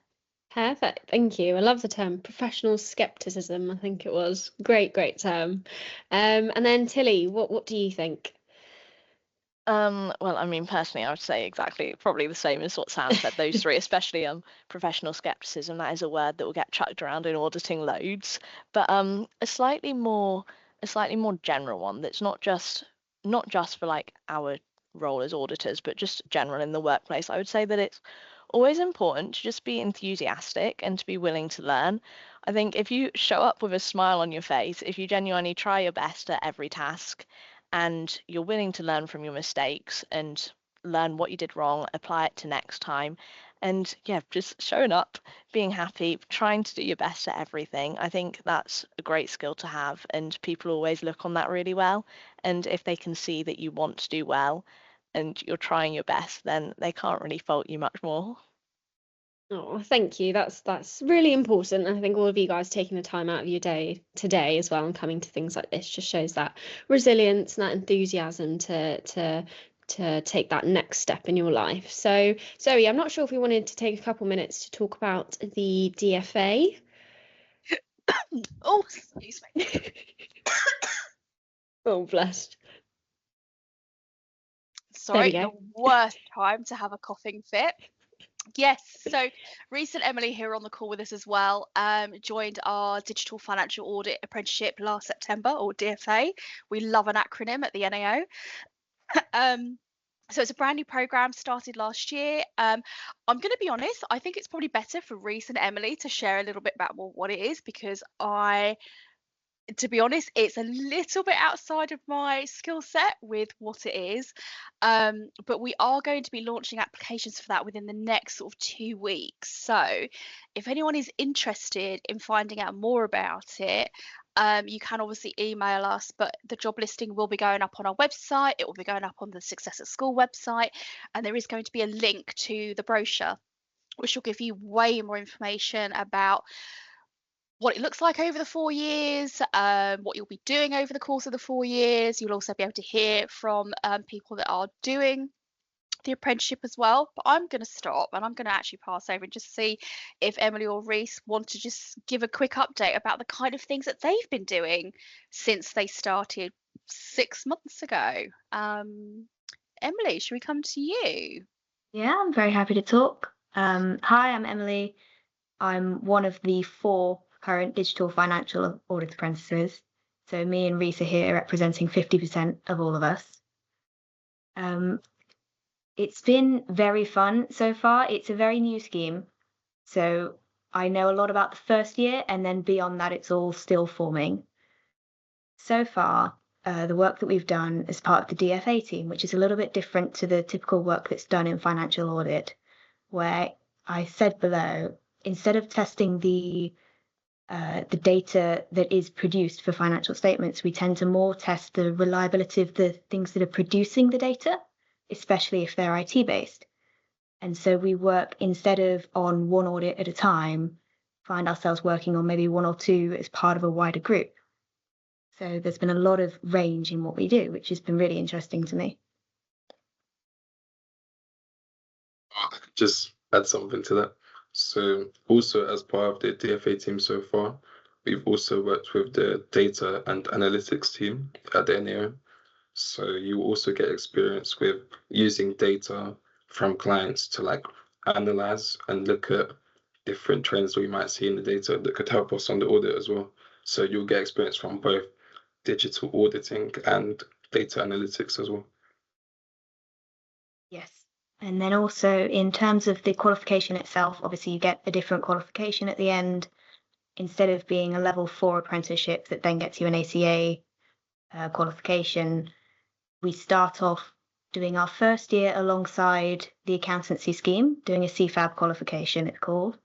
Perfect, thank you. I love the term professional skepticism. I think it was great term. And then Tilly, what do you think? Well, I mean, personally, I would say exactly probably the same as what Sam said, those 3, especially professional skepticism. That is a word that will get chucked around in auditing loads. But a slightly more general one that's not just for like our role as auditors, but just general in the workplace, I would say that it's always important to just be enthusiastic and to be willing to learn. I think if you show up with a smile on your face, if you genuinely try your best at every task and you're willing to learn from your mistakes and learn what you did wrong, apply it to next time, and yeah, just showing up, being happy, trying to do your best at everything, I think that's a great skill to have, and people always look on that really well. And if they can see that you want to do well and you're trying your best, then they can't really fault you much more. Oh, thank you. That's really important. And I think all of you guys taking the time out of your day today as well and coming to things like this just shows that resilience and that enthusiasm to take that next step in your life. So, Zoe, I'm not sure if we wanted to take a couple minutes to talk about the DFA. Oh, excuse me. Oh, bless. Sorry, There the worst time to have a coughing fit. Yes, so Reese and Emily here on the call with us as well, joined our Digital Financial Audit Apprenticeship last September, or DFA. We love an acronym at the NAO. So it's a brand new program started last year. I'm going to be honest, I think it's probably better for Reese and Emily to share a little bit about what it is, because to be honest, it's a little bit outside of my skill set with what it is. But we are going to be launching applications for that within the next sort of 2 weeks. So if anyone is interested in finding out more about it, you can obviously email us, but the job listing will be going up on our website. It will be going up on the Success at School website, and there is going to be a link to the brochure, which will give you way more information about what it looks like over the 4 years, what you'll be doing over the course of the 4 years. You'll also be able to hear from people that are doing the apprenticeship as well. But I'm going to stop and I'm going to actually pass over and just see if Emily or Reese want to just give a quick update about the kind of things that they've been doing since they started 6 months ago. Emily, should we come to you? Yeah, I'm very happy to talk. Hi, I'm Emily. I'm one of the 4 current digital financial audit apprentices. So me and Reese are here representing 50% of all of us. It's been very fun so far. It's a very new scheme. So I know a lot about the first year, and then beyond that, it's all still forming. So far, the work that we've done as part of the DFA team, which is a little bit different to the typical work that's done in financial audit, where I said below, instead of testing the data that is produced for financial statements, we tend to more test the reliability of the things that are producing the data, especially if they're IT based. And so we work, instead of on one audit at a time, find ourselves working on maybe 1 or 2 as part of a wider group. So there's been a lot of range in what we do, which has been really interesting to me. I could just add something to that. So also as part of the DFA team so far, we've also worked with the data and analytics team at the NAO. So you also get experience with using data from clients to like analyze and look at different trends we might see in the data that could help us on the audit as well. So you'll get experience from both digital auditing and data analytics as well. Yes. And then also in terms of the qualification itself, obviously you get a different qualification at the end. Instead of being a level 4 apprenticeship that then gets you an ACA qualification, we start off doing our first year alongside the accountancy scheme, doing a CFAB qualification, it's called.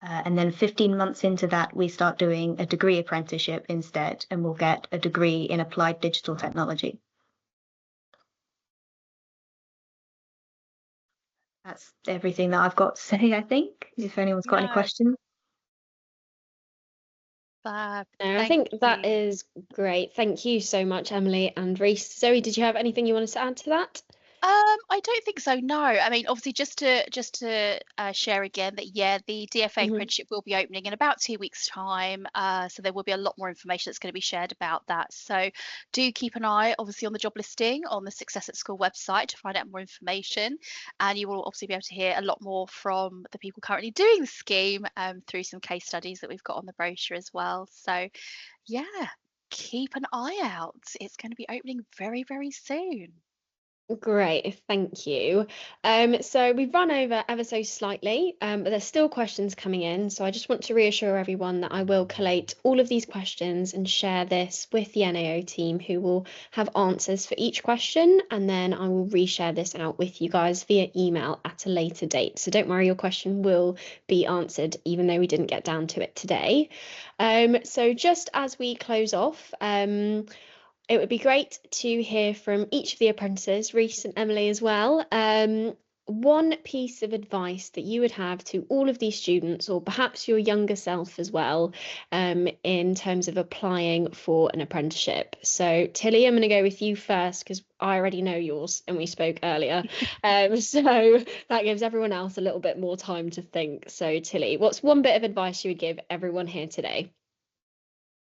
And then 15 months into that, we start doing a degree apprenticeship instead, and we'll get a degree in applied digital technology. That's everything that I've got to say, I think, if anyone's got any questions. Fab. I think that is great. Thank you so much, Emily and Reese. Zoe, did you have anything you wanted to add to that? I don't think so, no. I mean, obviously, just to share again that, yeah, the DFA apprenticeship will be opening in about 2 weeks' time. So there will be a lot more information that's going to be shared about that. So do keep an eye, obviously, on the job listing on the Success at School website to find out more information. And you will obviously be able to hear a lot more from the people currently doing the scheme through some case studies that we've got on the brochure as well. So, yeah, keep an eye out. It's going to be opening very, very soon. Great, thank you. So we've run over ever so slightly, but there's still questions coming in. So I just want to reassure everyone that I will collate all of these questions and share this with the NAO team, who will have answers for each question, and then I will reshare this out with you guys via email at a later date. So don't worry, your question will be answered, even though we didn't get down to it today. So just as we close off, it would be great to hear from each of the apprentices, Reese and Emily as well. One piece of advice that you would have to all of these students, or perhaps your younger self as well, in terms of applying for an apprenticeship. So Tilly, I'm going to go with you first because I already know yours and we spoke earlier. So that gives everyone else a little bit more time to think. So Tilly, what's one bit of advice you would give everyone here today?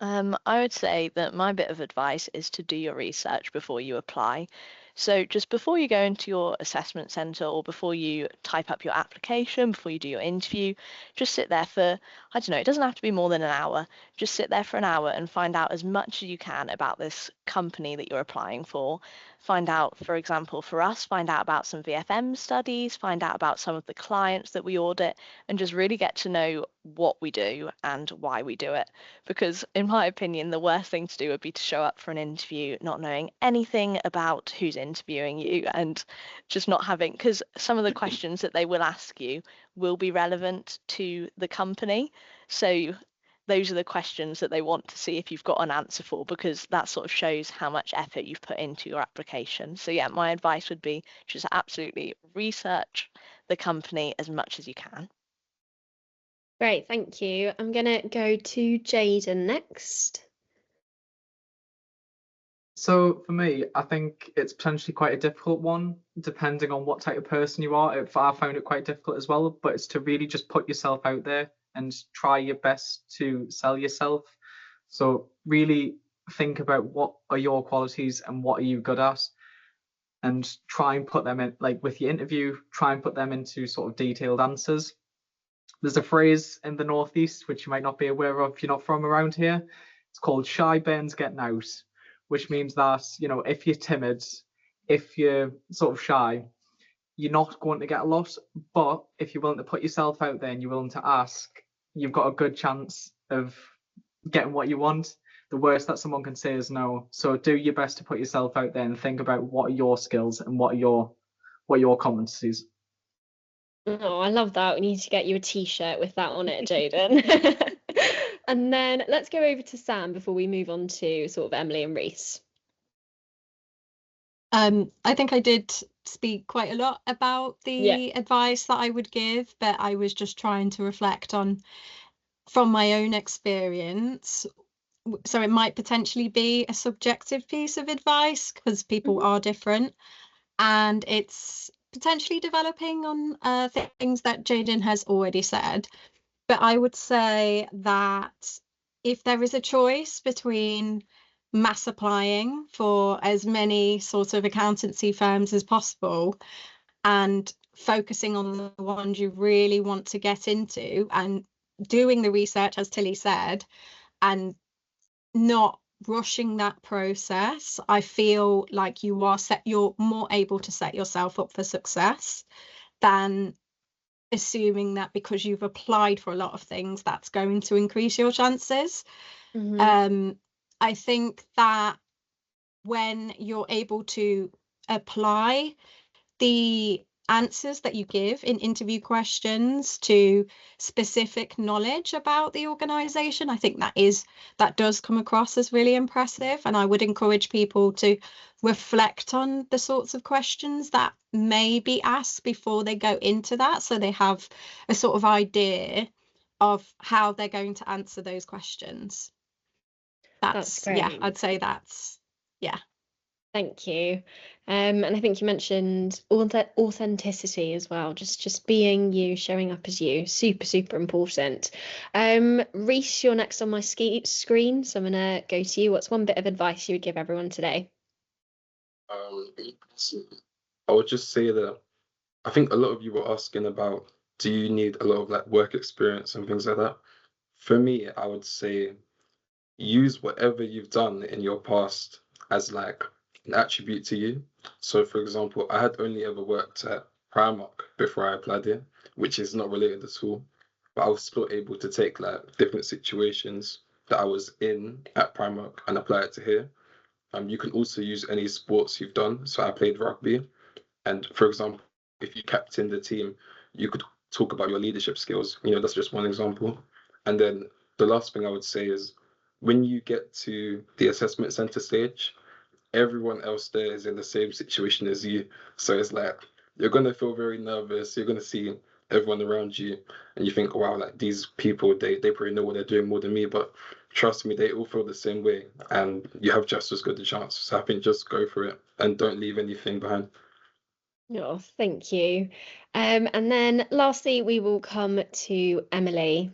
I would say that my bit of advice is to do your research before you apply. So just before you go into your assessment centre, or before you type up your application, before you do your interview, just sit there for, I don't know, it doesn't have to be more than an hour. Just sit there for an hour and find out as much as you can about this company that you're applying for. Find out, for example, for us, find out about some VFM studies, find out about some of the clients that we audit, and just really get to know what we do and why we do it. Because in my opinion, the worst thing to do would be to show up for an interview not knowing anything about who's interviewing you, and just not having, because some of the questions that they will ask you will be relevant to the company. So those are the questions that they want to see if you've got an answer for, because that sort of shows how much effort you've put into your application. So yeah, my advice would be just absolutely research the company as much as you can. Great, thank you. I'm going to go to Jaden next. So for me, I think it's potentially quite a difficult one, depending on what type of person you are. I found it quite difficult as well, but it's to really just put yourself out there and try your best to sell yourself. So really think about what are your qualities and what are you good at, and try and put them in, like with your interview, try and put them into sort of detailed answers. There's a phrase in the Northeast, which you might not be aware of if you're not from around here. It's called shy bairns getting out, which means that, if you're timid, if you're sort of shy, you're not going to get a lot. But if you're willing to put yourself out there and you're willing to ask, you've got a good chance of getting what you want. The worst that someone can say is no. So do your best to put yourself out there and think about what are your skills and what are your competencies. Oh, I love that. We need to get you a t-shirt with that on it, Jaden. And then let's go over to Sam before we move on to sort of Emily and Reese. I think I did speak quite a lot about the advice that I would give, but I was just trying to reflect on from my own experience. So it might potentially be a subjective piece of advice because people are different, and it's potentially developing on things that Jaden has already said. But I would say that if there is a choice between mass applying for as many sort of accountancy firms as possible and focusing on the ones you really want to get into and doing the research, as Tilly said, and not rushing that process, I feel like you're more able to set yourself up for success than assuming that because you've applied for a lot of things, that's going to increase your chances. I think that when you're able to apply the answers that you give in interview questions to specific knowledge about the organisation, I think that does come across as really impressive. And I would encourage people to reflect on the sorts of questions that may be asked before they go into that, so they have a sort of idea of how they're going to answer those questions. That's great. Yeah, I'd say that's, yeah. Thank you. And I think you mentioned authenticity as well, just being you, showing up as you, super, super important. Reese, you're next on my screen, so I'm going to go to you. What's one bit of advice you would give everyone today? I would just say that I think a lot of you were asking about, do you need a lot of like work experience and things like that? For me, I would say use whatever you've done in your past as like an attribute to you. So for example, I had only ever worked at Primark before I applied here, which is not related at all. But I was still able to take like different situations that I was in at Primark and apply it to here. You can also use any sports you've done. So I played rugby, and for example, if you captain the team, you could talk about your leadership skills. That's just one example. And then the last thing I would say is when you get to the assessment center stage, everyone else there is in the same situation as you. So it's like you're gonna feel very nervous. You're gonna see everyone around you, and you think, wow, like these people, they probably know what they're doing more than me. But trust me, they all feel the same way, and you have just as good a chance. So I think just go for it and don't leave anything behind. Oh, thank you. And then lastly, we will come to Emily,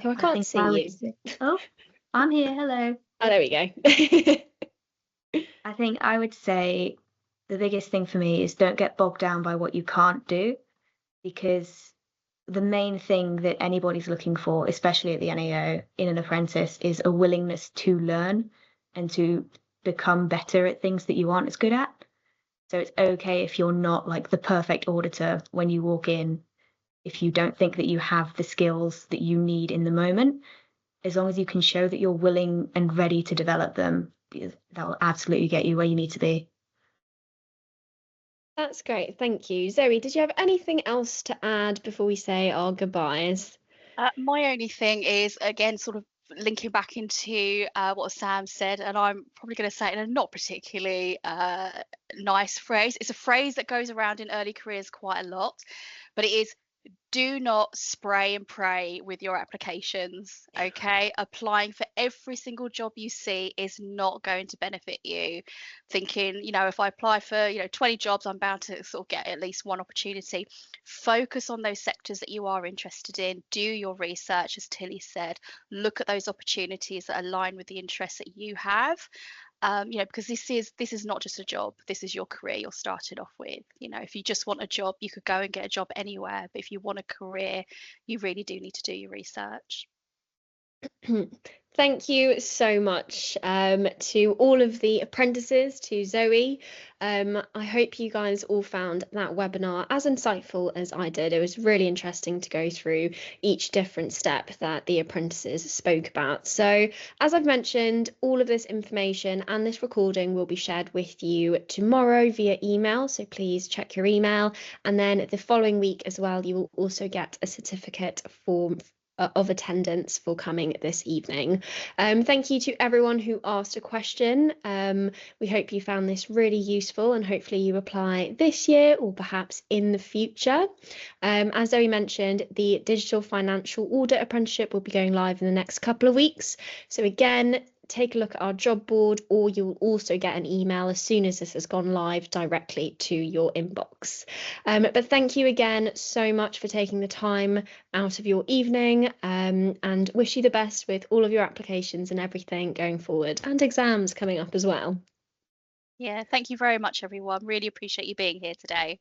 who I can't think see I would you. say- Oh, I'm here. Hello. Oh, there we go. I think I would say the biggest thing for me is don't get bogged down by what you can't do, because the main thing that anybody's looking for, especially at the NAO in an apprentice, is a willingness to learn and to become better at things that you aren't as good at. So it's okay if you're not like the perfect auditor when you walk in, if you don't think that you have the skills that you need in the moment, as long as you can show that you're willing and ready to develop them, that will absolutely get you where you need to be. That's great. Thank you. Zoe, did you have anything else to add before we say our goodbyes? My only thing is, again, sort of linking back into what Sam said, and I'm probably going to say it in a not particularly nice phrase. It's a phrase that goes around in early careers quite a lot, but it is: do not spray and pray with your applications. Okay, applying for every single job you see is not going to benefit you. Thinking, if I apply for 20 jobs, I'm bound to sort of get at least one opportunity. Focus on those sectors that you are interested in. Do your research, as Tilly said. Look at those opportunities that align with the interests that you have. Because this is not just a job, this is your career you're started off with. If you just want a job, you could go and get a job anywhere, but if you want a career, you really do need to do your research. Thank you so much to all of the apprentices, to Zoe. I hope you guys all found that webinar as insightful as I did. It was really interesting to go through each different step that the apprentices spoke about. So, as I've mentioned, all of this information and this recording will be shared with you tomorrow via email. So please check your email. And then the following week as well, you will also get a certificate of attendance for coming this evening. Thank you to everyone who asked a question. We hope you found this really useful and hopefully you apply this year or perhaps in the future. As Zoe mentioned, the Digital Financial Audit Apprenticeship will be going live in the next couple of weeks. So again, take a look at our job board, or you'll also get an email as soon as this has gone live directly to your inbox. But thank you again so much for taking the time out of your evening, and wish you the best with all of your applications and everything going forward, and exams coming up as well. Yeah, thank you very much, everyone. Really appreciate you being here today.